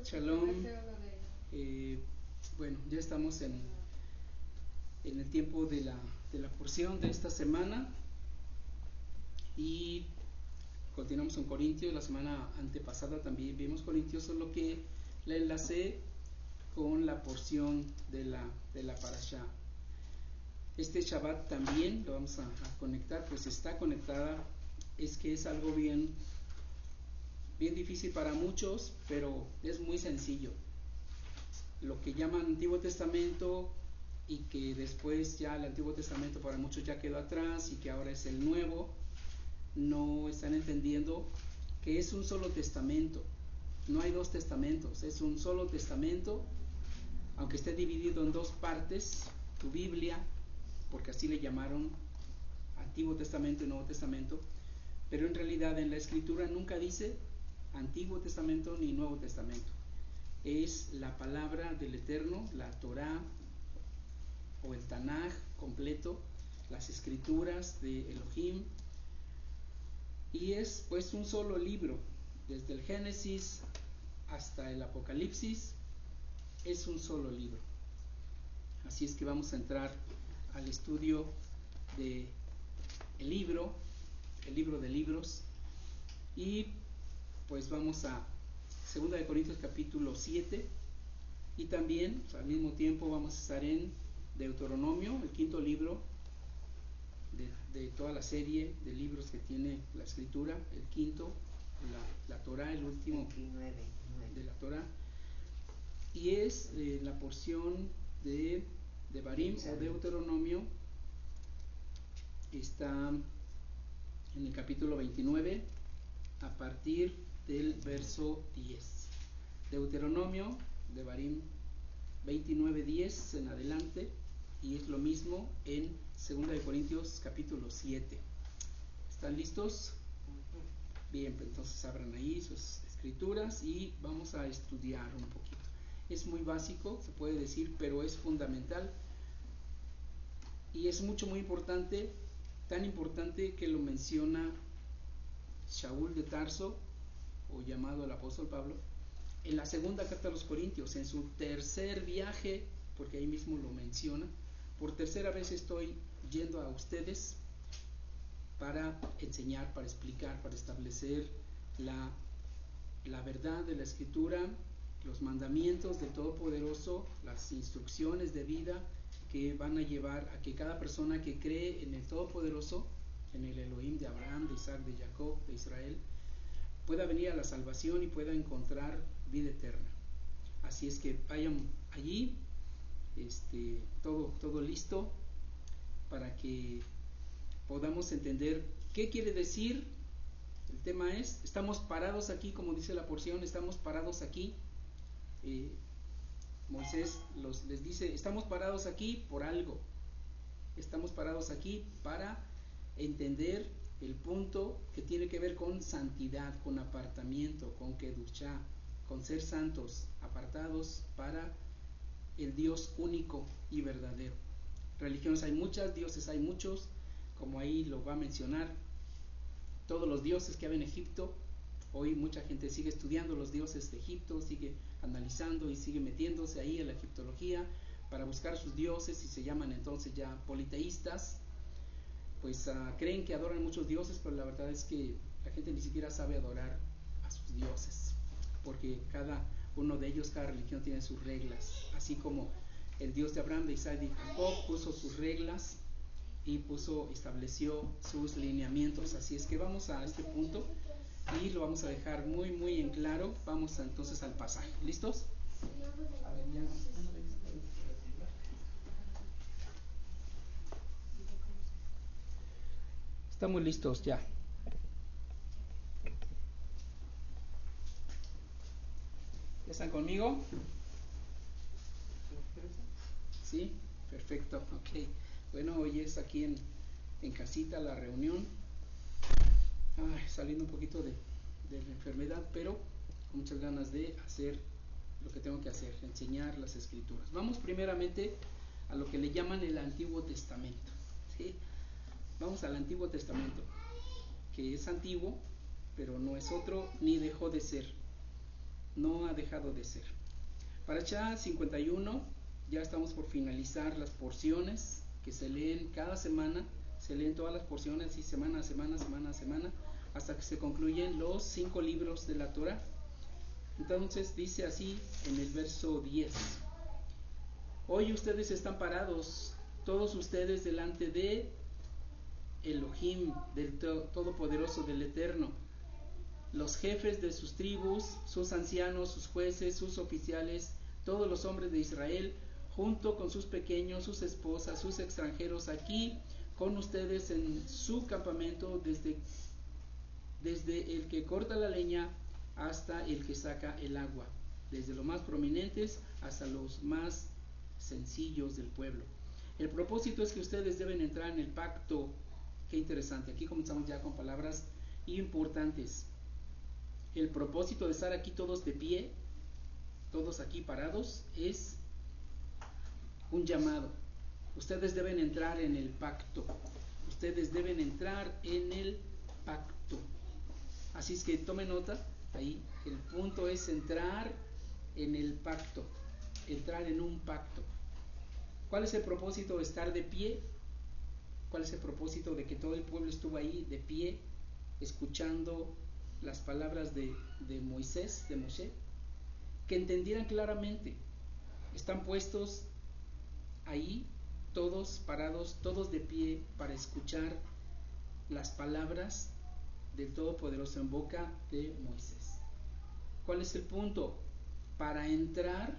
Shalom. Bueno, ya estamos en el tiempo de la porción de esta semana y continuamos en Corintios. La semana antepasada también vimos Corintios, solo que la enlacé con la porción de la parashá. Este Shabbat también lo vamos a conectar, pues está conectada. Es que es algo bien difícil para muchos, pero es muy sencillo. Lo que llaman Antiguo Testamento y que después ya el Antiguo Testamento para muchos ya quedó atrás y que ahora es el Nuevo, no están entendiendo que es un solo testamento. No hay dos testamentos, es un solo testamento, aunque esté dividido en dos partes, tu Biblia, porque así le llamaron Antiguo Testamento y Nuevo Testamento, pero en realidad en la Escritura nunca dice Antiguo Testamento ni Nuevo Testamento. Es la palabra del Eterno, la Torá o el Tanaj completo, las escrituras de Elohim, y es pues un solo libro, desde el Génesis hasta el Apocalipsis, es un solo libro. Así es que vamos a entrar al estudio de el libro de libros, y pues vamos a 2 de Corintios capítulo 7, y también al mismo tiempo vamos a estar en Deuteronomio, el quinto libro de toda la serie de libros que tiene la escritura, el quinto, la Torá, el último 29. de la Torá, y es la porción de Barim o Deuteronomio. Está en el capítulo 29 a partir del verso 10. Deuteronomio de Barim 29:10 en adelante, y es lo mismo en 2 de Corintios capítulo 7. ¿Están listos? Bien, pues entonces abran ahí sus escrituras y vamos a estudiar un poquito. Es muy básico, se puede decir, pero es fundamental y es muy importante, tan importante que lo menciona Shaul de Tarso, o llamado el apóstol Pablo, en la segunda carta a los Corintios, en su tercer viaje, porque ahí mismo lo menciona. Por tercera vez estoy yendo a ustedes para enseñar, para explicar, para establecer la verdad de la Escritura, los mandamientos del Todopoderoso, las instrucciones de vida que van a llevar a que cada persona que cree en el Todopoderoso, en el Elohim de Abraham, de Isaac, de Jacob, de Israel, pueda venir a la salvación y pueda encontrar vida eterna. Así es que vayan allí, todo listo para que podamos entender qué quiere decir. El tema es, estamos parados aquí, como dice la porción, estamos parados aquí. Moisés les dice, estamos parados aquí por algo. Estamos parados aquí para entender el punto que tiene que ver con santidad, con apartamiento, con kedushá, con ser santos, apartados para el Dios único y verdadero. Religiones hay muchas, dioses hay muchos, como ahí lo va a mencionar, todos los dioses que había en Egipto. Hoy mucha gente sigue estudiando los dioses de Egipto, sigue analizando y sigue metiéndose ahí en la egiptología para buscar sus dioses, y se llaman entonces ya politeístas. Pues creen que adoran muchos dioses, pero la verdad es que la gente ni siquiera sabe adorar a sus dioses, porque cada uno de ellos, cada religión tiene sus reglas, así como el Dios de Abraham, de Isaac y de Jacob puso sus reglas y estableció sus lineamientos. Así es que vamos a este punto y lo vamos a dejar muy en claro. Vamos entonces al pasaje. ¿Listos? Estamos listos ya. ¿Ya están conmigo? Sí, perfecto, ok. Bueno, hoy es aquí en casita la reunión. Saliendo un poquito de la enfermedad, pero con muchas ganas de hacer lo que tengo que hacer, enseñar las escrituras. Vamos primeramente a lo que le llaman el Antiguo Testamento, ¿sí? Vamos al Antiguo Testamento, que es antiguo, pero no es otro ni dejó de ser. no ha dejado de ser. Parashá 51, ya estamos por finalizar las porciones que se leen cada semana, se leen todas las porciones y semana a semana, hasta que se concluyen los 5 libros de la Torah. Entonces dice así en el verso 10: hoy ustedes están parados, todos ustedes, delante de Elohim, del Todopoderoso, del Eterno, los jefes de sus tribus, sus ancianos, sus jueces, sus oficiales, todos los hombres de Israel, junto con sus pequeños, sus esposas, sus extranjeros, aquí con ustedes en su campamento, desde el que corta la leña hasta el que saca el agua, desde los más prominentes hasta los más sencillos del pueblo. El propósito es que ustedes deben entrar en el pacto. Qué interesante, aquí comenzamos ya con palabras importantes. El propósito de estar aquí todos de pie, todos aquí parados, es un llamado. Ustedes deben entrar en el pacto. Ustedes deben entrar en el pacto. Así es que tome nota, ahí el punto es entrar en el pacto, entrar en un pacto. ¿Cuál es el propósito de estar de pie? ¿Cuál es el propósito de que todo el pueblo estuvo ahí de pie, escuchando las palabras de Moisés, de Moshe? Que entendieran claramente. Están puestos ahí, todos parados, todos de pie, para escuchar las palabras del Todopoderoso en boca de Moisés. ¿Cuál es el punto? Para entrar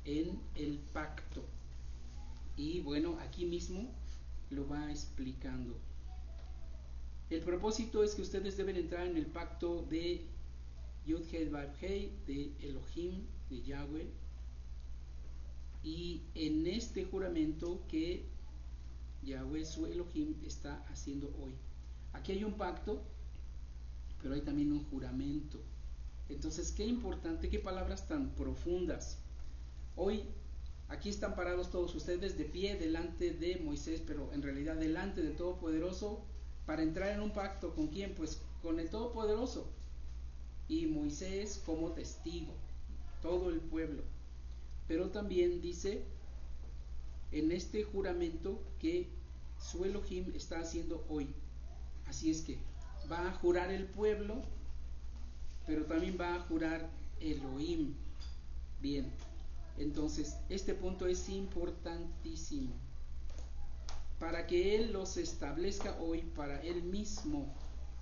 en el pacto. Y bueno, aquí mismo lo va explicando. El propósito es que ustedes deben entrar en el pacto de Yud-Heh Vav-Heh, de Elohim, de Yahweh, y en este juramento que Yahweh, su Elohim, está haciendo hoy. Aquí hay un pacto, pero hay también un juramento. Entonces, qué importante, qué palabras tan profundas. Hoy, aquí están parados todos ustedes de pie delante de Moisés, pero en realidad delante del Todopoderoso, para entrar en un pacto. ¿Con quién? Pues con el Todopoderoso. Y Moisés como testigo, todo el pueblo. Pero también dice en este juramento que su Elohim está haciendo hoy. Así es que va a jurar el pueblo, pero también va a jurar Elohim. Bien, entonces este punto es importantísimo para que Él los establezca hoy para Él mismo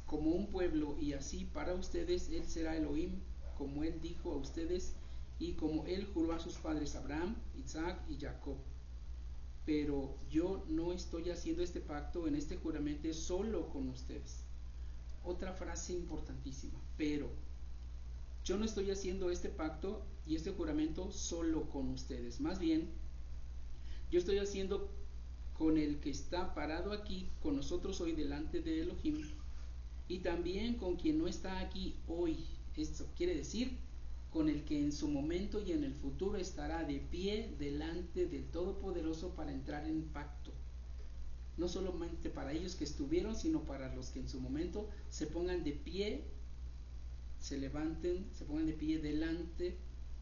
como un pueblo, y así para ustedes Él será Elohim, como Él dijo a ustedes y como Él juró a sus padres Abraham, Isaac y Jacob. Pero yo no estoy haciendo este pacto, en este juramento, solo con ustedes. Otra frase importantísima: pero yo no estoy haciendo este pacto y este juramento solo con ustedes. Más bien, yo estoy haciendo con el que está parado aquí con nosotros hoy delante de Elohim, y también con quien no está aquí hoy. Esto quiere decir, con el que en su momento y en el futuro estará de pie delante del Todopoderoso para entrar en pacto. No solamente para ellos que estuvieron, sino para los que en su momento se pongan de pie, se levanten, se pongan de pie delante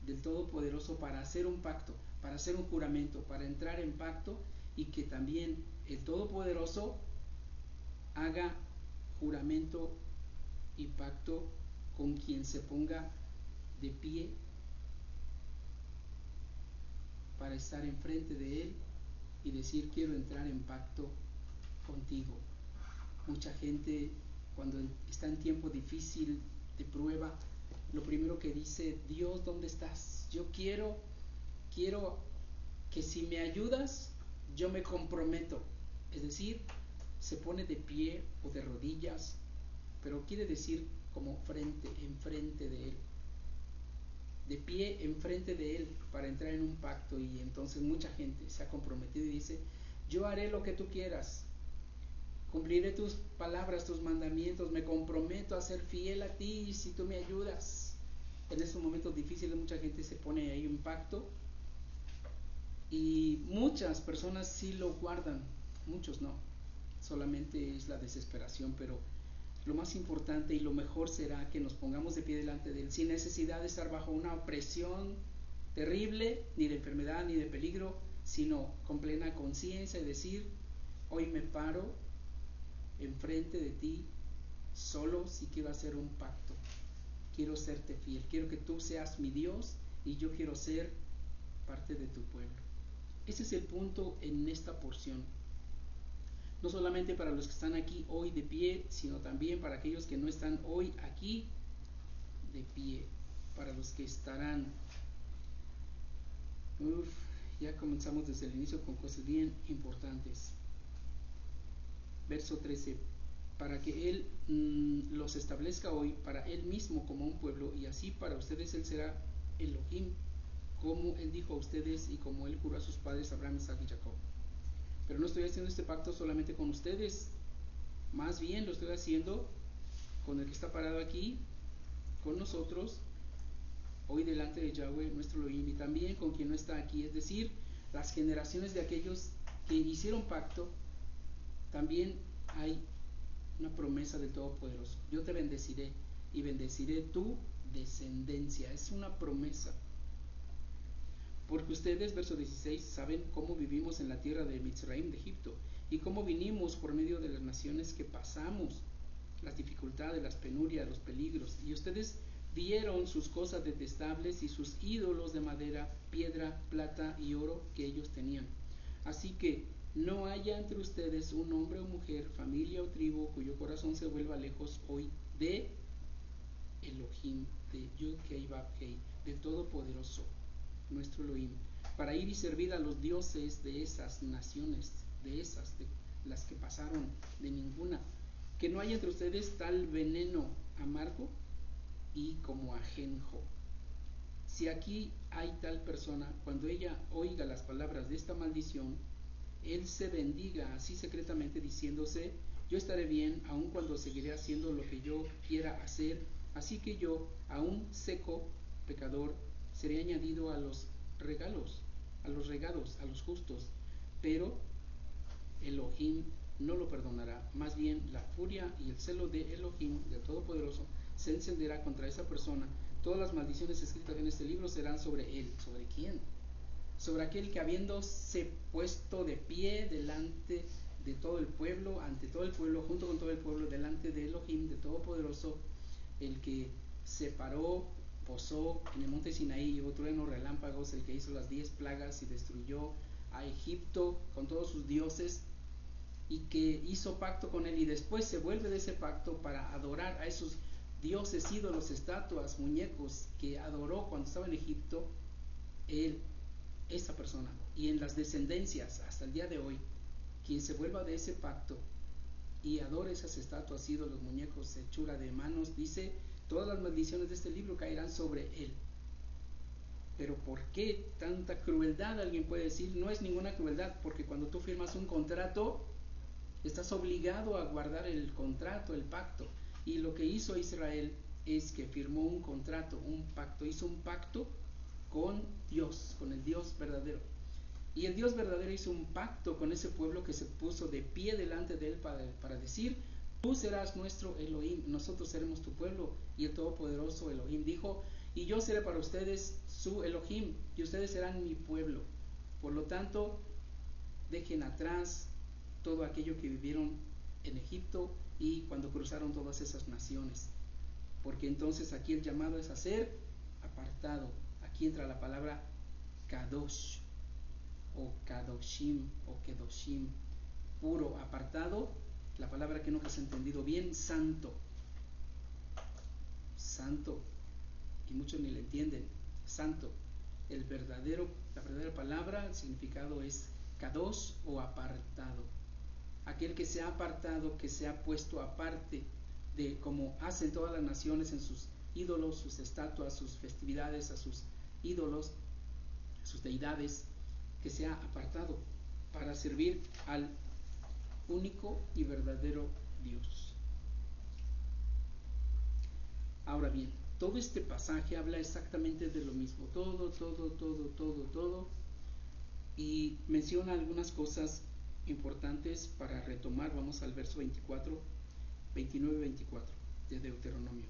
del Todopoderoso para hacer un pacto, para hacer un juramento, para entrar en pacto, y que también el Todopoderoso haga juramento y pacto con quien se ponga de pie para estar enfrente de Él y decir: quiero entrar en pacto contigo. Mucha gente, cuando está en tiempo difícil de prueba, lo primero que dice: Dios, ¿dónde estás? Yo quiero que si me ayudas, yo me comprometo. Es decir, se pone de pie o de rodillas, pero quiere decir como enfrente de Él, de pie enfrente de Él para entrar en un pacto. Y entonces mucha gente se ha comprometido y dice: yo haré lo que tú quieras, cumpliré tus palabras, tus mandamientos, me comprometo a ser fiel a ti si tú me ayudas. En esos momentos difíciles mucha gente se pone ahí un pacto, y muchas personas sí lo guardan, muchos no, solamente es la desesperación. Pero lo más importante y lo mejor será que nos pongamos de pie delante de Él, sin necesidad de estar bajo una opresión terrible, ni de enfermedad, ni de peligro, sino con plena conciencia y decir: hoy me paro enfrente de ti solo si quiero hacer un pacto, quiero serte fiel, quiero que tú seas mi Dios y yo quiero ser parte de tu pueblo. Ese es el punto en esta porción. No solamente para los que están aquí hoy de pie, sino también para aquellos que no están hoy aquí de pie, para los que estarán. Ya comenzamos desde el inicio con cosas bien importantes. Verso 13: para que Él los establezca hoy para Él mismo como un pueblo, y así para ustedes Él será Elohim, como Él dijo a ustedes y como Él juró a sus padres Abraham, Isaac y Jacob. Pero no estoy haciendo este pacto solamente con ustedes, más bien lo estoy haciendo con el que está parado aquí, con nosotros, hoy delante de Yahweh, nuestro Elohim, y también con quien no está aquí, es decir, las generaciones de aquellos que hicieron pacto. También hay una promesa del Todopoderoso: yo te bendeciré y bendeciré tu descendencia. Es una promesa. Porque ustedes, verso 16, saben cómo vivimos en la tierra de Mitzraim, de Egipto, y cómo vinimos por medio de las naciones que pasamos, las dificultades, las penurias, los peligros, y ustedes vieron sus cosas detestables y sus ídolos de madera, piedra, plata y oro que ellos tenían. Así que no haya entre ustedes un hombre o mujer, familia o tribu, cuyo corazón se vuelva lejos hoy de Elohim, de Yud-Hei-Vav-Hei, del Todopoderoso, nuestro Elohim, para ir y servir a los dioses de esas naciones, de las que pasaron, de ninguna. Que no haya entre ustedes tal veneno amargo y como ajenjo. Si aquí hay tal persona, cuando ella oiga las palabras de esta maldición, él se bendiga así secretamente, diciéndose: yo estaré bien, aun cuando seguiré haciendo lo que yo quiera hacer. Así que yo, aún seco, pecador, seré añadido a los regalos, a los regados, a los justos. Pero Elohim no lo perdonará. Más bien, la furia y el celo de Elohim, del Todopoderoso, se encenderá contra esa persona. Todas las maldiciones escritas en este libro serán sobre él. ¿Sobre quién? Sobre aquel que, habiéndose puesto de pie delante de todo el pueblo, ante todo el pueblo, junto con todo el pueblo, delante de Elohim, de Todopoderoso, el que se paró, posó en el monte Sinaí, llevó truenos, relámpagos, el que hizo las 10 plagas y destruyó a Egipto con todos sus dioses, y que hizo pacto con él y después se vuelve de ese pacto para adorar a esos dioses, ídolos, estatuas, muñecos que adoró cuando estaba en Egipto. Él, esa persona, y en las descendencias hasta el día de hoy, quien se vuelva de ese pacto y adore esas estatuas, ídolos, muñecos, hechura de manos, dice: todas las maldiciones de este libro caerán sobre él. Pero ¿por qué tanta crueldad? Alguien puede decir: no es ninguna crueldad, porque cuando tú firmas un contrato, estás obligado a guardar el contrato, el pacto. Y lo que hizo Israel es que firmó un contrato, un pacto, hizo un pacto con Dios, con el Dios verdadero. Y el Dios verdadero hizo un pacto con ese pueblo que se puso de pie delante de él para decir: tú serás nuestro Elohim, nosotros seremos tu pueblo. Y el Todopoderoso Elohim dijo: y yo seré para ustedes su Elohim, y ustedes serán mi pueblo. Por lo tanto, dejen atrás todo aquello que vivieron en Egipto y cuando cruzaron todas esas naciones, porque entonces aquí el llamado es a ser apartado. Aquí entra la palabra Kadosh o Kadoshim o Kedoshim, puro, apartado. La palabra que nunca se ha entendido bien: santo, santo, y muchos ni le entienden. Santo, la verdadera palabra, el significado es Kadosh o apartado. Aquel que se ha apartado, que se ha puesto aparte, de como hacen todas las naciones en sus ídolos, sus estatuas, sus festividades, a sus ídolos, a sus deidades, que se ha apartado para servir al único y verdadero Dios. Ahora bien, todo este pasaje habla exactamente de lo mismo, todo, y menciona algunas cosas importantes para retomar. Vamos al verso 24. 29-24 de Deuteronomio.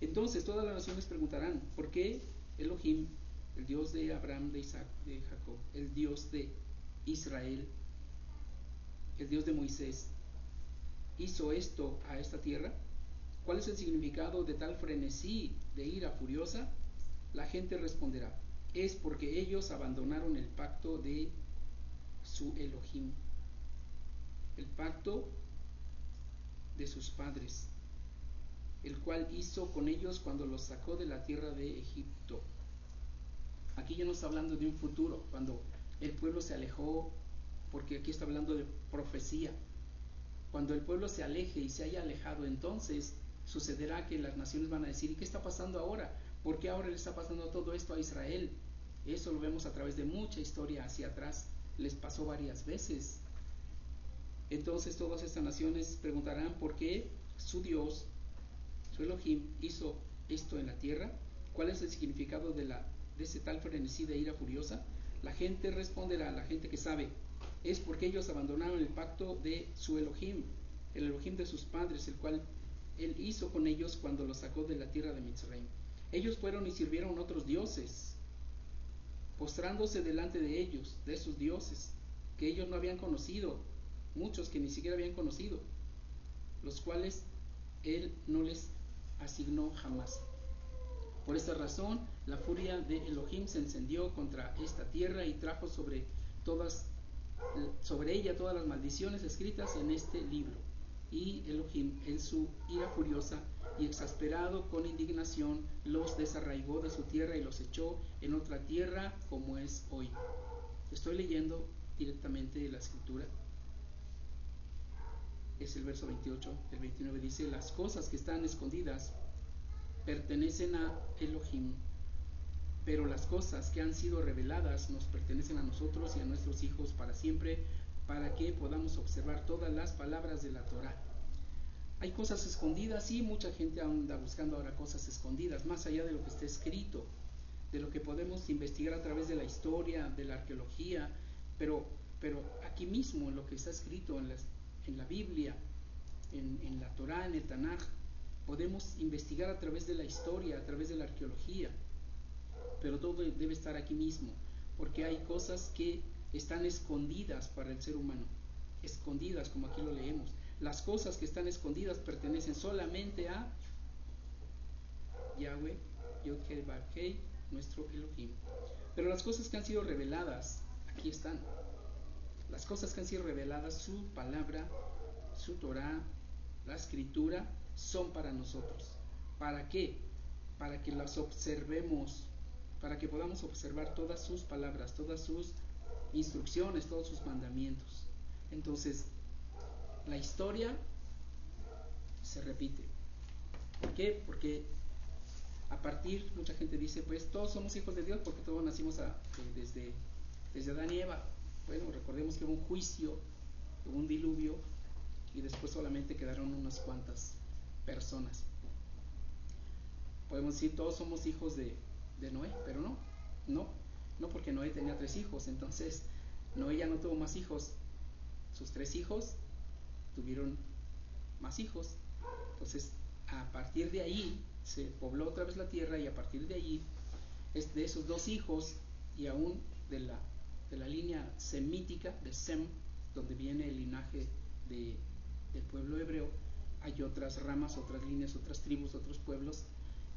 Entonces todas las naciones preguntarán, ¿por qué Elohim, el Dios de Abraham, de Isaac, de Jacob, el Dios de Israel, el Dios de Moisés, hizo esto a esta tierra? ¿Cuál es el significado de tal frenesí de ira furiosa? La gente responderá, es porque ellos abandonaron el pacto de su Elohim, el pacto de sus padres, el cual hizo con ellos cuando los sacó de la tierra de Egipto. Aquí ya no está hablando de un futuro, cuando el pueblo se alejó, porque aquí está hablando de profecía. Cuando el pueblo se aleje y se haya alejado, entonces sucederá que las naciones van a decir, ¿y qué está pasando ahora? ¿Por qué ahora le está pasando todo esto a Israel? Eso lo vemos a través de mucha historia hacia atrás. Les pasó varias veces. Entonces todas estas naciones preguntarán por qué su Dios, su Elohim, hizo esto en la tierra. ¿Cuál es el significado de ese tal frenesí de ira furiosa? La gente responderá, la gente que sabe, es porque ellos abandonaron el pacto de su Elohim, el Elohim de sus padres, el cual él hizo con ellos cuando los sacó de la tierra de Mitzrayim. Ellos fueron y sirvieron otros dioses, postrándose delante de ellos, de esos dioses que ellos no habían conocido, muchos que ni siquiera habían conocido, los cuales él no les asignó jamás. Por esta razón, la furia de Elohim se encendió contra esta tierra y trajo sobre ella todas las maldiciones escritas en este libro. Y Elohim, en su ira furiosa y exasperado con indignación, los desarraigó de su tierra y los echó en otra tierra como es hoy. Estoy leyendo directamente de la escritura. Es el verso 28, el 29 dice, las cosas que están escondidas pertenecen a Elohim, pero las cosas que han sido reveladas nos pertenecen a nosotros y a nuestros hijos para siempre, para que podamos observar todas las palabras de la Torá. Hay cosas escondidas y mucha gente anda buscando ahora cosas escondidas, más allá de lo que está escrito, de lo que podemos investigar a través de la historia, de la arqueología, pero aquí mismo en lo que está escrito en la Biblia, en la Torá, en el Tanaj, podemos investigar a través de la historia, a través de la arqueología, pero todo debe estar aquí mismo, porque hay cosas que están escondidas para el ser humano, escondidas como aquí lo leemos. Las cosas que están escondidas pertenecen solamente a Yahweh, Yod-Heh-Vav-Heh, nuestro Elohim. Pero las cosas que han sido reveladas, aquí están. Las cosas que han sido reveladas, su palabra, su Torah, la escritura, son para nosotros. ¿Para qué? Para que las observemos, para que podamos observar todas sus palabras, todas sus instrucciones, todos sus mandamientos. Entonces, la historia se repite. ¿Por qué? Porque a partir, mucha gente dice, pues todos somos hijos de Dios porque todos nacimos desde Adán y Eva. Bueno, recordemos que hubo un juicio, hubo un diluvio y después solamente quedaron unas cuantas personas. Podemos decir todos somos hijos de Noé, pero no porque Noé tenía 3 hijos, entonces Noé ya no tuvo más hijos, sus 3 hijos tuvieron más hijos, entonces a partir de ahí se pobló otra vez la tierra y a partir de ahí, de esos 2 hijos y aún de la línea semítica de Sem, donde viene el linaje del pueblo hebreo, hay otras ramas, otras líneas, otras tribus, otros pueblos,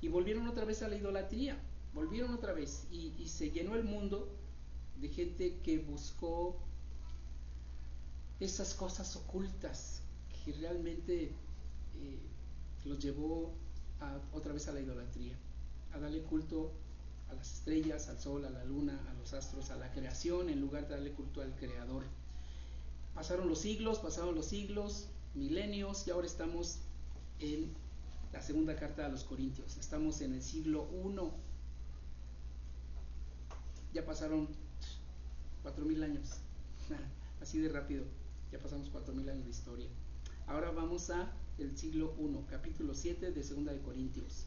y volvieron otra vez a la idolatría, volvieron otra vez, y se llenó el mundo de gente que buscó esas cosas ocultas que realmente los llevó otra vez a la idolatría, a darle culto a las estrellas, al sol, a la luna, a los astros, a la creación, en lugar de darle culto al Creador. Pasaron los siglos, milenios, y ahora estamos en la segunda carta a los Corintios. Estamos en el siglo I. Ya pasaron 4,000 años. Así de rápido. Ya pasamos 4,000 años de historia. Ahora vamos a el siglo I, capítulo 7 de segunda de Corintios.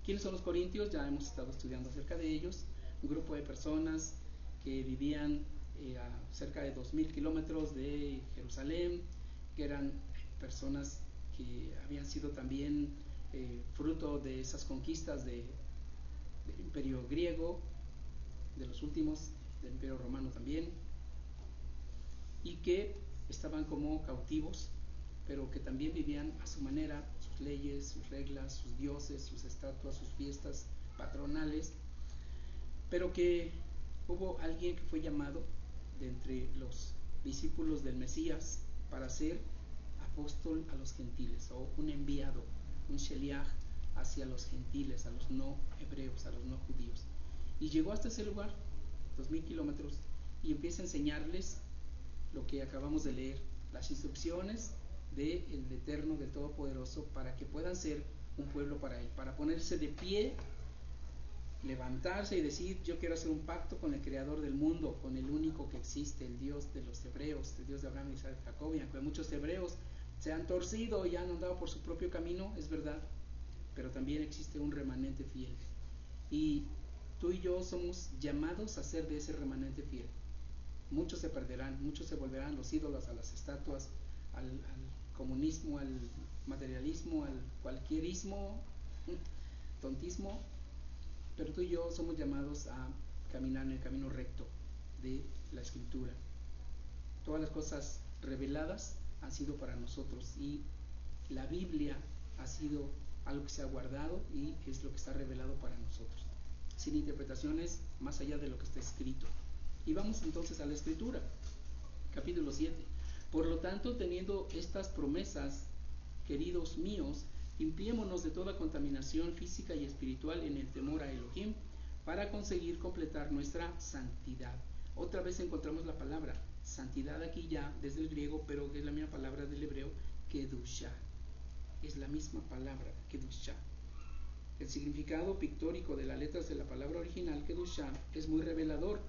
¿Quiénes son los corintios? Ya hemos estado estudiando acerca de ellos. Un grupo de personas que vivían a cerca de 2,000 kilómetros de Jerusalén, que eran personas que habían sido también fruto de esas conquistas del imperio griego, de los últimos, del imperio romano también, y que estaban como cautivos, pero que también vivían a su manera, sus leyes, sus reglas, sus dioses, sus estatuas, sus fiestas patronales, pero que hubo alguien que fue llamado de entre los discípulos del Mesías para ser apóstol a los gentiles, o un enviado, un sheliach hacia los gentiles, a los no hebreos, a los no judíos. Y llegó hasta ese lugar, 2000 kilómetros, y empieza a enseñarles lo que acabamos de leer, las instrucciones del Eterno, del Todopoderoso, para que puedan ser un pueblo para Él, para ponerse de pie, levantarse y decir: yo quiero hacer un pacto con el Creador del mundo, con el único que existe, el Dios de los hebreos, el Dios de Abraham, Isaac y Jacob. Y aunque muchos hebreos se han torcido y han andado por su propio camino, es verdad, pero también existe un remanente fiel, y tú y yo somos llamados a ser de ese remanente fiel. Muchos se perderán, muchos se volverán los ídolos, a las estatuas, al comunismo, al materialismo, al cualquierismo, tontismo, pero tú y yo somos llamados a caminar en el camino recto de la Escritura. Todas las cosas reveladas han sido para nosotros, y la Biblia ha sido algo que se ha guardado y es lo que está revelado para nosotros, sin interpretaciones más allá de lo que está escrito. Y vamos entonces a la Escritura, capítulo 7. Por lo tanto, teniendo estas promesas, queridos míos, limpiémonos de toda contaminación física y espiritual en el temor a Elohim, para conseguir completar nuestra santidad. Otra vez encontramos la palabra santidad aquí ya desde el griego, pero que es la misma palabra del hebreo, kedushá. Es la misma palabra, kedushá. El significado pictórico de las letras de la palabra original, kedushá, es muy revelador.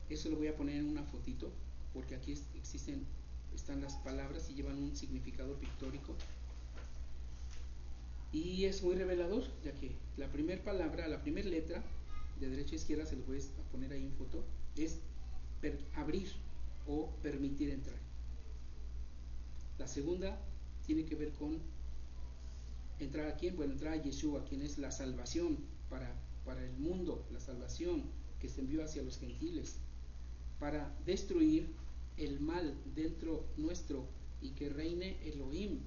Eso lo voy a poner en una fotito, porque aquí están las palabras y llevan un significado pictórico. Y es muy revelador, ya que la primera palabra, la primera letra, de derecha a izquierda, se lo voy a poner ahí en foto, es abrir o permitir entrar. La segunda tiene que ver con entrar a quién, bueno, entrar a Yeshua, quien es la salvación para el mundo, la salvación que se envió hacia los gentiles, para destruir el mal dentro nuestro y que reine Elohim.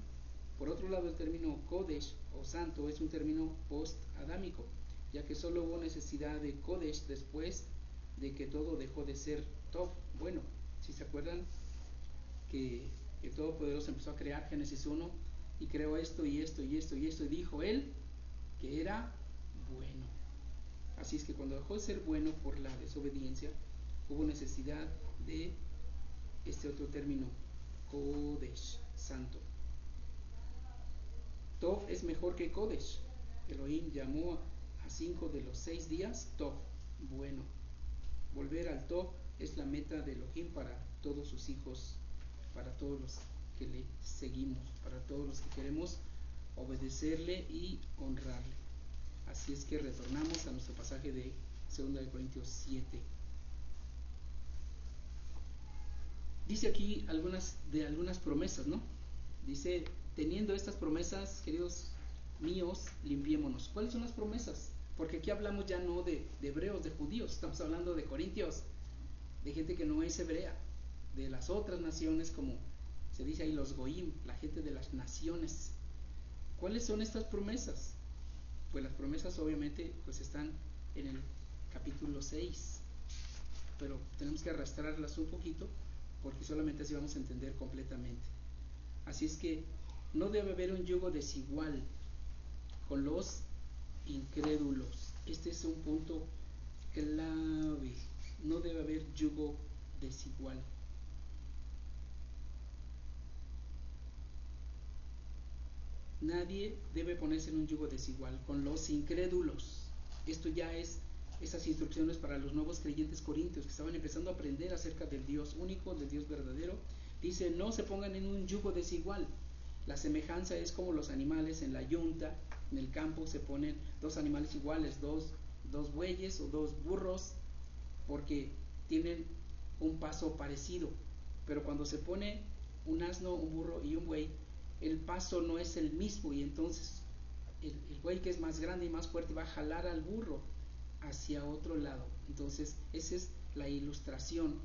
Por otro lado, el término Kodesh o santo es un término post-adámico, ya que solo hubo necesidad de Kodesh después de que todo dejó de ser Tov. Bueno, si se acuerdan que el Todopoderoso empezó a crear, Génesis 1, y creó esto y esto y esto y esto, y dijo Él que era bueno. Así es que cuando dejó de ser bueno por la desobediencia, hubo necesidad de este otro término, Kodesh, santo. Tov es mejor que Kodesh. Elohim llamó a 5 de los 6 días Tov, bueno. Volver al Tov es la meta de Elohim para todos sus hijos, para todos los que le seguimos, para todos los que queremos obedecerle y honrarle. Así es que retornamos a nuestro pasaje de 2 Corintios 7. Dice aquí algunas promesas, ¿no? Dice: teniendo estas promesas, queridos míos, limpiémonos. ¿Cuáles son las promesas? Porque aquí hablamos ya no de hebreos, de judíos, estamos hablando de corintios, de gente que no es hebrea, de las otras naciones, como se dice ahí, los goim, la gente de las naciones. ¿Cuáles son estas promesas? Pues las promesas obviamente pues están en el capítulo 6, pero tenemos que arrastrarlas un poquito, porque solamente así vamos a entender completamente. Así es que no debe haber un yugo desigual con los incrédulos. Este es un punto clave. No debe haber yugo desigual. Nadie debe ponerse en un yugo desigual con los incrédulos. Esto ya es esas instrucciones para los nuevos creyentes corintios que estaban empezando a aprender acerca del Dios único, del Dios verdadero. Dice: no se pongan en un yugo desigual. La semejanza es como los animales en la yunta, en el campo se ponen dos animales iguales, dos bueyes o dos burros, porque tienen un paso parecido. Pero cuando se pone un asno, un burro y un buey, el paso no es el mismo y entonces el buey que es más grande y más fuerte va a jalar al burro hacia otro lado. Entonces esa es la ilustración.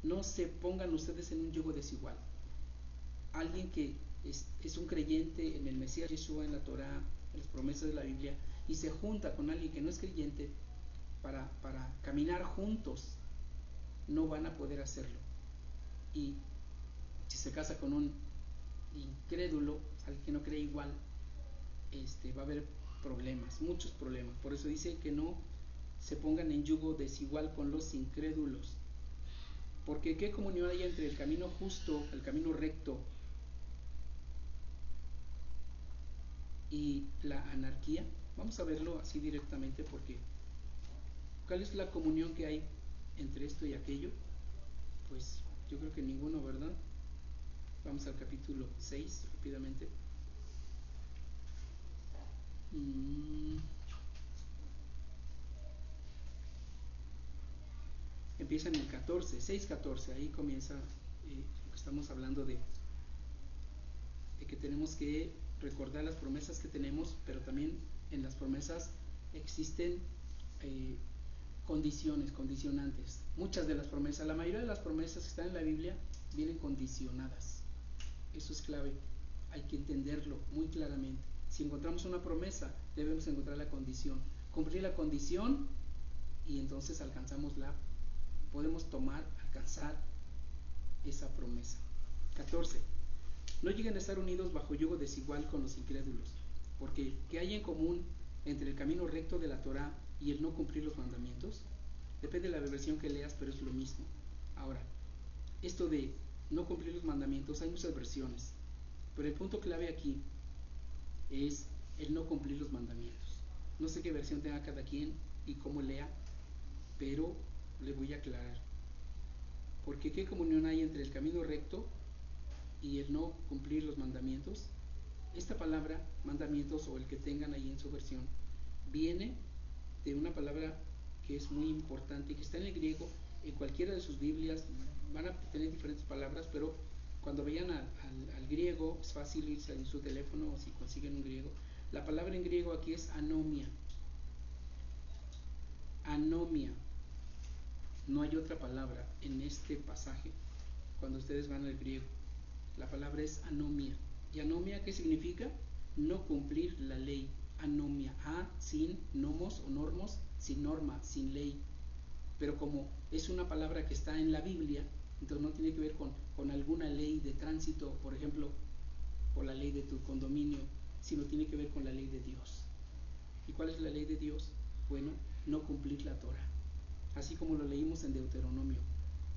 No se pongan ustedes en un yugo desigual. Alguien que es un creyente en el Mesías Yeshua, en la Torah, en las promesas de la Biblia, y se junta con alguien que no es creyente para caminar juntos, no van a poder hacerlo. Y si se casa con un incrédulo, alguien que no cree igual, va a haber problemas, muchos problemas. Por eso dice que no se pongan en yugo desigual con los incrédulos. Porque ¿qué comunión hay entre el camino justo, el camino recto, y la anarquía? Vamos a verlo así directamente, porque ¿cuál es la comunión que hay entre esto y aquello? Pues yo creo que ninguno, ¿verdad? Vamos al capítulo 6 rápidamente. Empieza en el 14, 6:14, ahí comienza lo que estamos hablando de que tenemos que recordar las promesas que tenemos, pero también en las promesas existen condiciones, condicionantes. Muchas de las promesas, la mayoría de las promesas que están en la Biblia vienen condicionadas. Eso es clave, hay que entenderlo muy claramente. Si encontramos una promesa, debemos encontrar la condición, cumplir la condición, y entonces podemos alcanzar esa promesa. 14. No lleguen a estar unidos bajo yugo desigual con los incrédulos, porque ¿qué hay en común entre el camino recto de la Torah y el no cumplir los mandamientos? Depende de la versión que leas, pero es lo mismo. Ahora, esto de no cumplir los mandamientos, hay muchas versiones, pero el punto clave aquí es el no cumplir los mandamientos. No sé qué versión tenga cada quien y cómo lea, pero le voy a aclarar. Porque ¿qué comunión hay entre el camino recto y el no cumplir los mandamientos? Esta palabra, mandamientos, o el que tengan ahí en su versión, viene de una palabra que es muy importante y que está en el griego. En cualquiera de sus Biblias van a tener diferentes palabras, pero cuando vayan al griego es fácil irse en su teléfono, o si consiguen un griego. La palabra en griego aquí es anomia. Anomia. No hay otra palabra en este pasaje cuando ustedes van al griego. La palabra es anomia. ¿Y anomia qué significa? No cumplir la ley. Anomia. Sin nomos o normos, sin norma, sin ley. Pero como es una palabra que está en la Biblia, entonces no tiene que ver con alguna ley de tránsito, por ejemplo, o la ley de tu condominio, sino tiene que ver con la ley de Dios. ¿Y cuál es la ley de Dios? Bueno, no cumplir la Torah, así como lo leímos en Deuteronomio.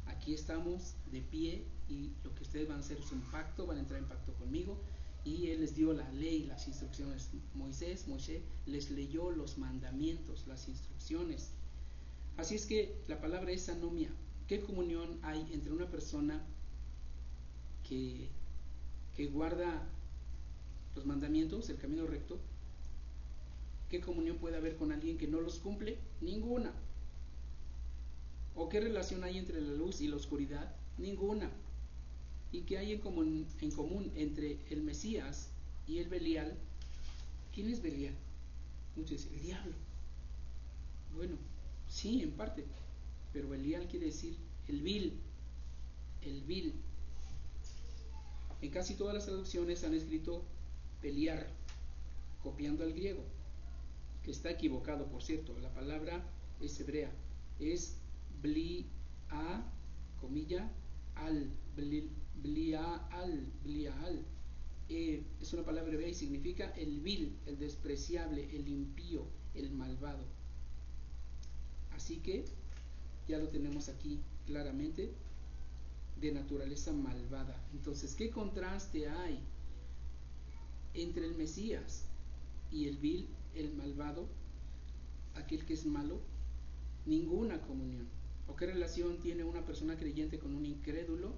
Aquí estamos de pie y lo que ustedes van a hacer es un pacto, van a entrar en pacto conmigo, y Él les dio la ley, las instrucciones. Moisés les leyó los mandamientos, las instrucciones. Así es que la palabra es anomia. ¿Qué comunión hay entre una persona que guarda los mandamientos, el camino recto? ¿Qué comunión puede haber con alguien que no los cumple? Ninguna. ¿O qué relación hay entre la luz y la oscuridad? Ninguna. ¿Y qué hay en común entre el Mesías y el Belial? ¿Quién es Belial? Muchos dicen, el diablo. Bueno, sí, en parte, pero Belial quiere decir el vil. El vil. En casi todas las traducciones han escrito Beliar, copiando al griego, que está equivocado, por cierto. La palabra es hebrea, es Blial, Blial. Es una palabra hebrea y significa el vil, el despreciable, el impío, el malvado. Así que ya lo tenemos aquí claramente, de naturaleza malvada. Entonces, ¿qué contraste hay entre el Mesías y el vil, el malvado, aquel que es malo? Ninguna comunión. ¿O qué relación tiene una persona creyente con un incrédulo?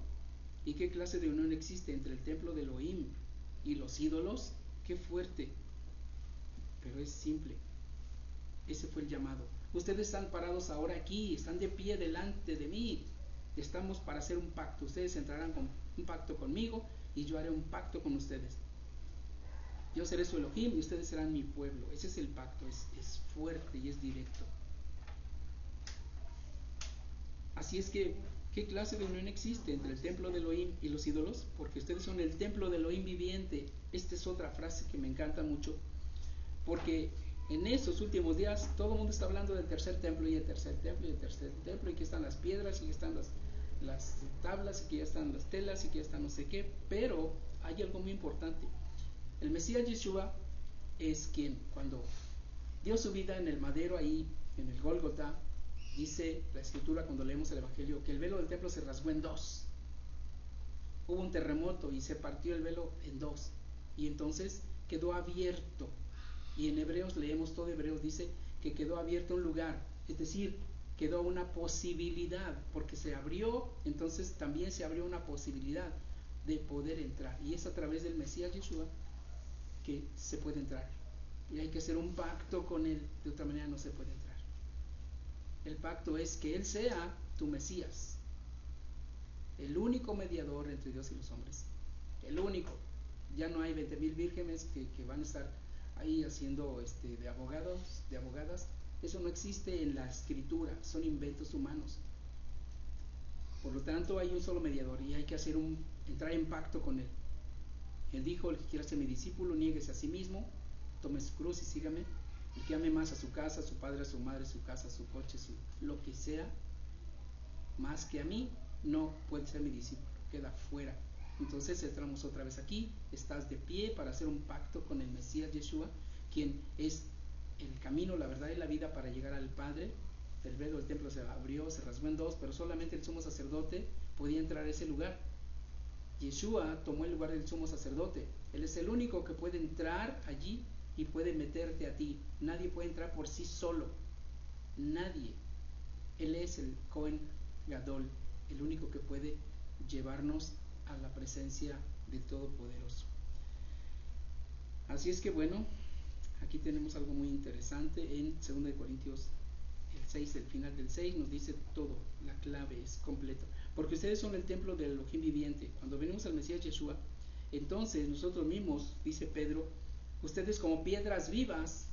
¿Y qué clase de unión existe entre el templo de Elohim y los ídolos? ¡Qué fuerte! Pero es simple. Ese fue el llamado. Ustedes están parados ahora aquí, están de pie delante de mí. Estamos para hacer un pacto. Ustedes entrarán con un pacto conmigo y yo haré un pacto con ustedes. Yo seré su Elohim y ustedes serán mi pueblo. Ese es el pacto, es fuerte y es directo. Así es que, ¿qué clase de unión existe entre el templo de Elohim y los ídolos? Porque ustedes son el templo de Elohim viviente. Esta es otra frase que me encanta mucho, porque en estos últimos días todo el mundo está hablando del tercer templo y el tercer templo y el tercer templo, y que están las piedras y que están las tablas y que ya están las telas y que ya están no sé qué, pero hay algo muy importante. El Mesías Yeshua es quien, cuando dio su vida en el madero ahí en el Gólgota, dice la escritura cuando leemos el Evangelio que el velo del templo se rasgó en dos. Hubo un terremoto y se partió el velo en dos, y entonces quedó abierto. Y en Hebreos leemos, todo Hebreos dice que quedó abierto un lugar, es decir, quedó una posibilidad, porque se abrió, entonces también se abrió una posibilidad de poder entrar, y es a través del Mesías Yeshua que se puede entrar, y hay que hacer un pacto con él, de otra manera no se puede entrar. El pacto es que él sea tu Mesías, el único mediador entre Dios y los hombres, el único. Ya no hay 20,000 vírgenes que van a estar ahí haciendo de abogados, de abogadas. Eso no existe en la escritura, son inventos humanos. Por lo tanto hay un solo mediador y hay que entrar en pacto con él. Él dijo: el que quiera ser mi discípulo, niéguese a sí mismo, tome su cruz y sígame. El que ame más a su casa, a su padre, a su madre, su casa, su coche, lo que sea, más que a mí, no puede ser mi discípulo, queda fuera. Entonces entramos otra vez aquí, estás de pie para hacer un pacto con el Mesías Yeshua, quien es el camino, la verdad y la vida para llegar al Padre. El velo del templo se abrió, se rasgó en dos, pero solamente el sumo sacerdote podía entrar a ese lugar. Yeshua tomó el lugar del sumo sacerdote. Él es el único que puede entrar allí y puede meterte a ti. Nadie puede entrar por sí solo, nadie. Él es el Cohen Gadol, el único que puede llevarnos a la presencia del Todopoderoso. Así es que bueno, aquí tenemos algo muy interesante en 2 de Corintios el 6, el final del 6 nos dice todo, la clave es completa, porque ustedes son el templo del Elohim viviente. Cuando venimos al Mesías Yeshua, entonces nosotros mismos, dice Pedro, ustedes como piedras vivas,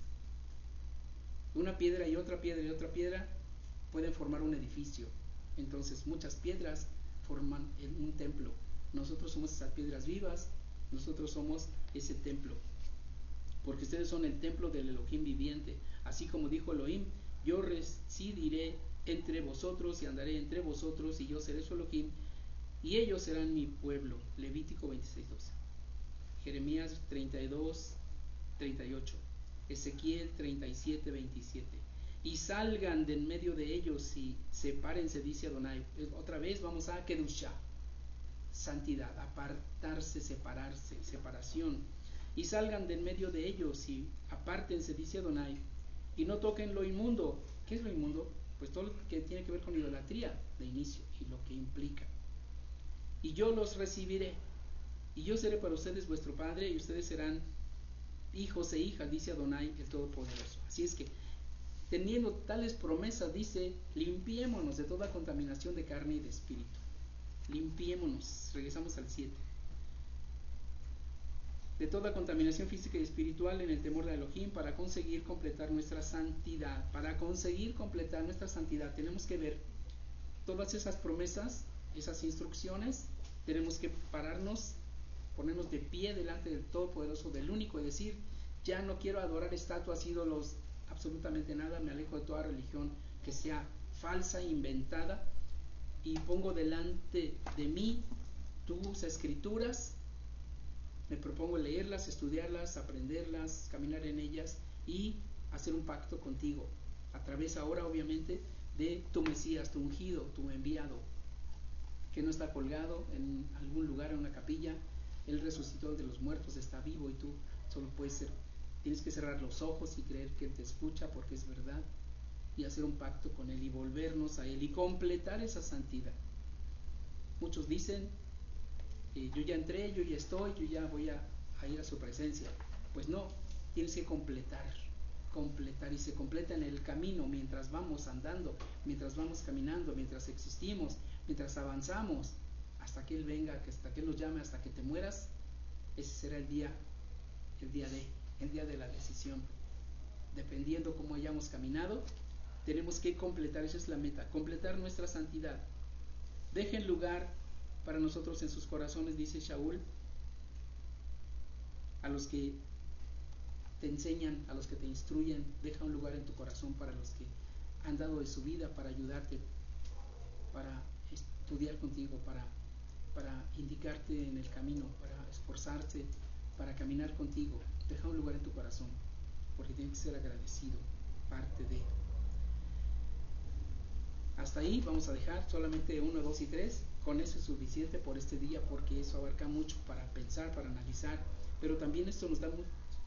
una piedra y otra piedra y otra piedra pueden formar un edificio. Entonces muchas piedras forman un templo. Nosotros somos esas piedras vivas, nosotros somos ese templo, porque ustedes son el templo del Elohim viviente. Así como dijo Elohim: yo residiré entre vosotros y andaré entre vosotros, y yo seré su Elohim y ellos serán mi pueblo. Levítico 26:12, Jeremías 32:38, Ezequiel 37:27. Y salgan de en medio de ellos y sepárense, dice Adonai. Otra vez vamos a Kedushá, santidad, apartarse, separarse, separación. Y salgan de en medio de ellos y apártense, dice Adonai, y no toquen lo inmundo. ¿Qué es lo inmundo? Pues todo lo que tiene que ver con idolatría de inicio y lo que implica. Y yo los recibiré, y yo seré para ustedes vuestro Padre, y ustedes serán hijos e hijas, dice Adonai el Todopoderoso. Así es que, teniendo tales promesas, dice: limpiémonos de toda contaminación de carne y de espíritu. Limpiémonos, regresamos al 7. De toda contaminación física y espiritual en el temor de Elohim, para conseguir completar nuestra santidad. Para conseguir completar nuestra santidad tenemos que ver todas esas promesas, esas instrucciones. Tenemos que pararnos, ponernos de pie delante del Todopoderoso, del único, y decir: ya no quiero adorar estatuas, ídolos, absolutamente nada. Me alejo de toda religión que sea falsa, inventada, y pongo delante de mí tus escrituras. Me propongo leerlas, estudiarlas, aprenderlas, caminar en ellas y hacer un pacto contigo, a través ahora obviamente de tu Mesías, tu ungido, tu enviado, que no está colgado en algún lugar, en una capilla. Él resucitó de los muertos, está vivo, y tú solo tienes que cerrar los ojos y creer que Él te escucha, porque es verdad, y hacer un pacto con Él y volvernos a Él y completar esa santidad. Muchos dicen: yo ya entré, yo ya estoy, yo ya voy a ir a su presencia. Pues no, tienes que completar, y se completa en el camino, mientras vamos andando, mientras vamos caminando, mientras existimos, mientras avanzamos, hasta que Él venga, hasta que Él nos llame, hasta que te mueras. Ese será el día el día de la decisión. Dependiendo cómo hayamos caminado, tenemos que completar, esa es la meta, completar nuestra santidad. Dejen lugar para nosotros en sus corazones, dice Shaul, a los que te enseñan, a los que te instruyen, deja un lugar en tu corazón para los que han dado de su vida para ayudarte, para estudiar contigo, para indicarte en el camino, para esforzarse, para caminar contigo. Deja un lugar en tu corazón, porque tienes que ser agradecido, parte de. Hasta ahí vamos a dejar solamente 1, 2 y 3. Con eso es suficiente por este día, porque eso abarca mucho para pensar, para analizar, pero también esto nos da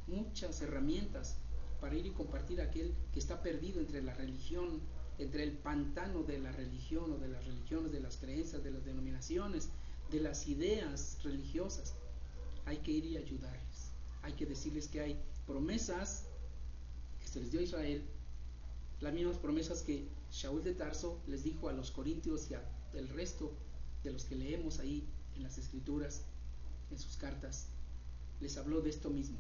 muchas herramientas para ir y compartir a aquel que está perdido entre la religión, entre el pantano de la religión o de las religiones, de las creencias, de las denominaciones, de las ideas religiosas. Hay que ir y ayudarles. Hay que decirles que hay promesas que se les dio a Israel, las mismas promesas que Shaul de Tarso les dijo a los corintios y al resto de los que leemos ahí en las escrituras, en sus cartas. Les habló de esto mismo.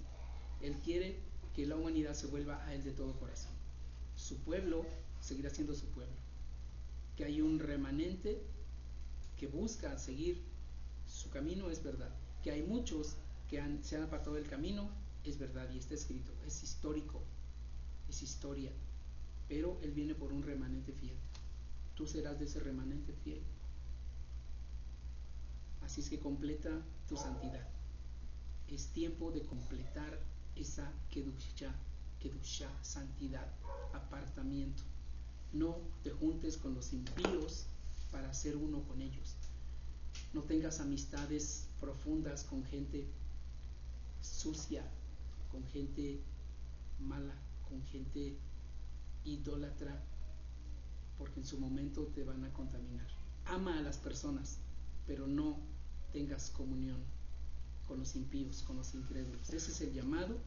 Él quiere que la humanidad se vuelva a Él de todo corazón. Su pueblo seguirá siendo su pueblo. Que hay un remanente que busca seguir su camino, es verdad. Que hay muchos que se han apartado del camino, es verdad, y está escrito, es histórico, es historia. Pero Él viene por un remanente fiel. Tú serás de ese remanente fiel. Así es que completa tu santidad. Es tiempo de completar esa kedushá, santidad, apartamiento. No te juntes con los impíos para ser uno con ellos. No tengas amistades profundas con gente sucia, con gente mala, con gente idólatra, porque en su momento te van a contaminar. Ama a las personas, pero no tengas comunión con los impíos, con los incrédulos. Ese es el llamado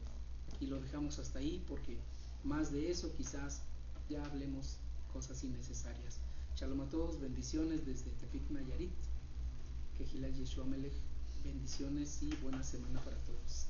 y lo dejamos hasta ahí, porque más de eso quizás ya hablemos cosas innecesarias. Shalom a todos, bendiciones desde Tepic Nayarit. Que Hilal Yeshua Melech, bendiciones y buena semana para todos.